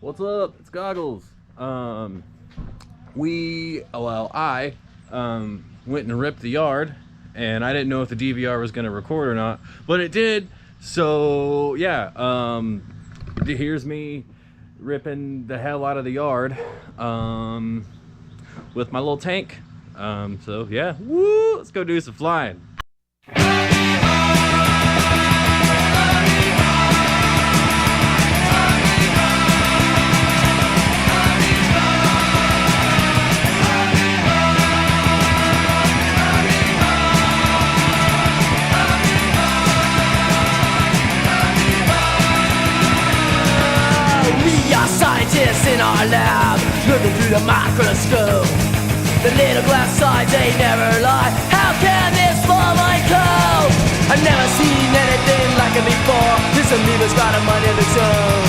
What's up? It's Goggles. I went and ripped the yard, and I didn't know if the DVR was going to record or not, but it did. So yeah, here's me ripping the hell out of the yard with my little tank. So yeah, woo! Let's go do some flying. Scientists in our lab, looking through the microscope. The little glass sides, they never lie. How can this small mind cope? I've never seen anything like it before. This amoeba's got a mind of its own.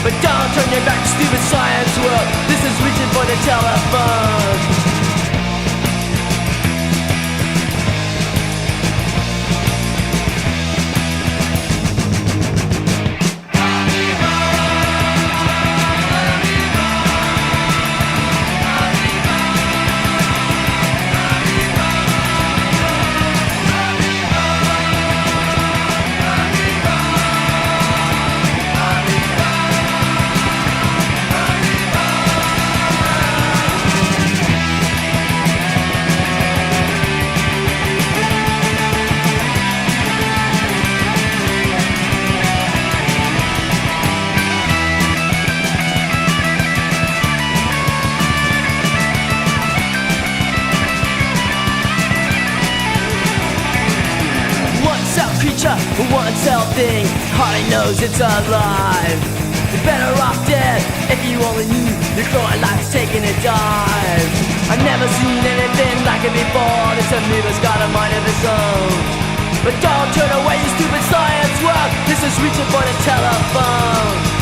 But don't turn your back to stupid science world. This is reaching for the telephone. One cell thing, hardly knows it's alive. You're better off dead if you only knew your growing life's taking a dive. I've never seen anything like it before. This amoeba's got a mind of its own. But don't turn away, you stupid science world. This is reaching for the telephone.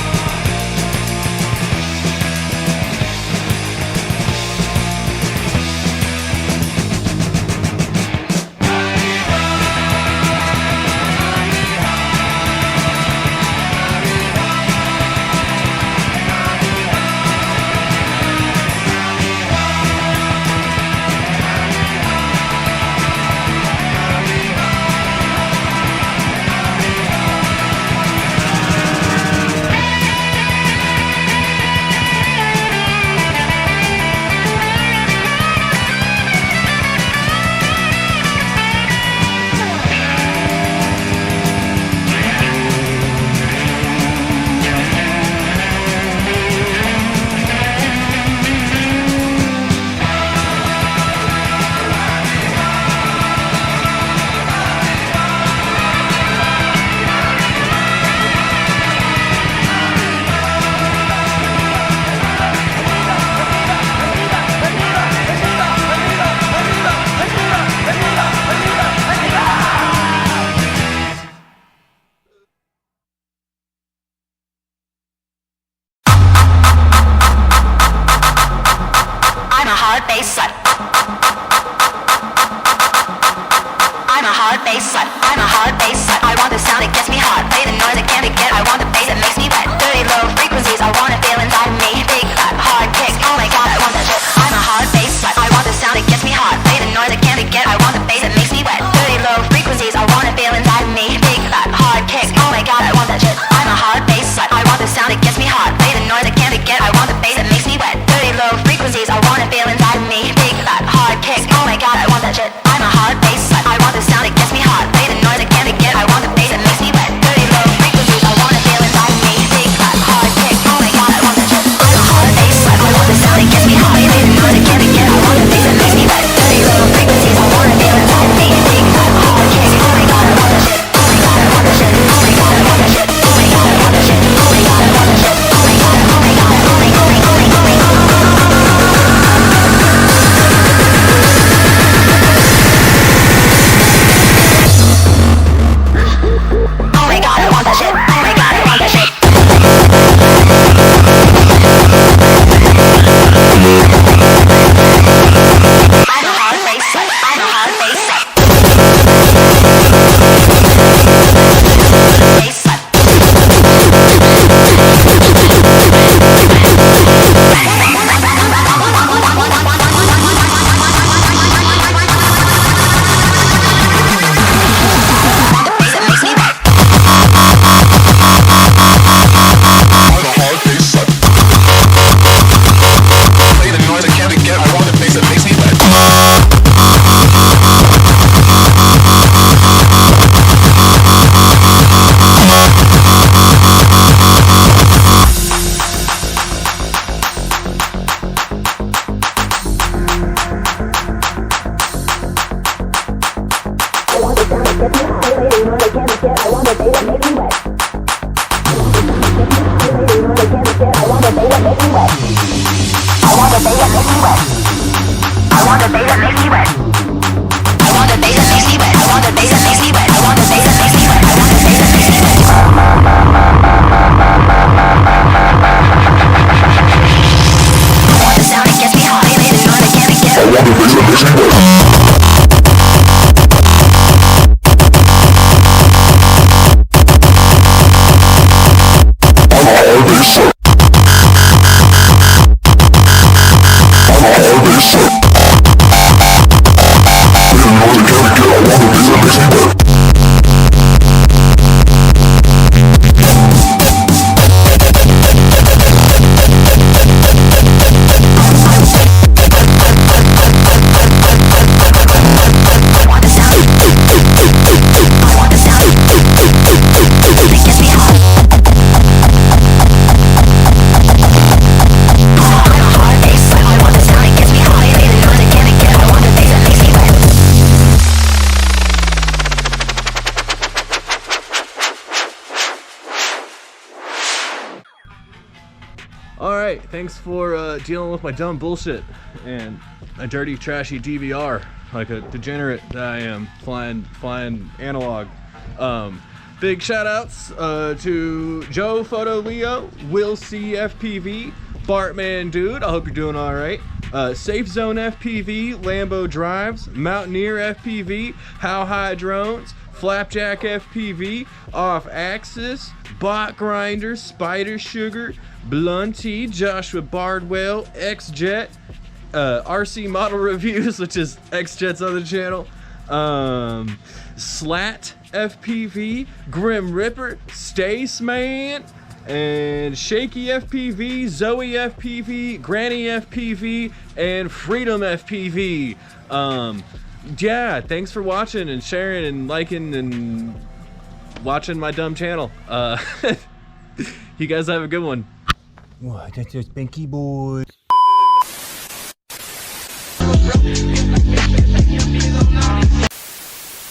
Hard All right, thanks for dealing with my dumb bullshit and a dirty, trashy DVR, like a degenerate that I am, flying analog. Big shout outs to Joe Photo Leo, Will C FPV, Bartman Dude, I hope you're doing all right. Safe Zone FPV, Lambo Drives, Mountaineer FPV, How High Drones, Flapjack FPV, Off Axis, Bot Grinder, Spider Sugar, Blunty, Joshua Bardwell, X-Jet, RC Model Reviews, which is X-Jet's other channel, Slat FPV, Grim Ripper, Staceman, and Shaky FPV, Zoe FPV, Granny FPV, and Freedom FPV. Yeah, thanks for watching and sharing and liking and watching my dumb channel. You guys have a good one. What? That's just Pinky Boy.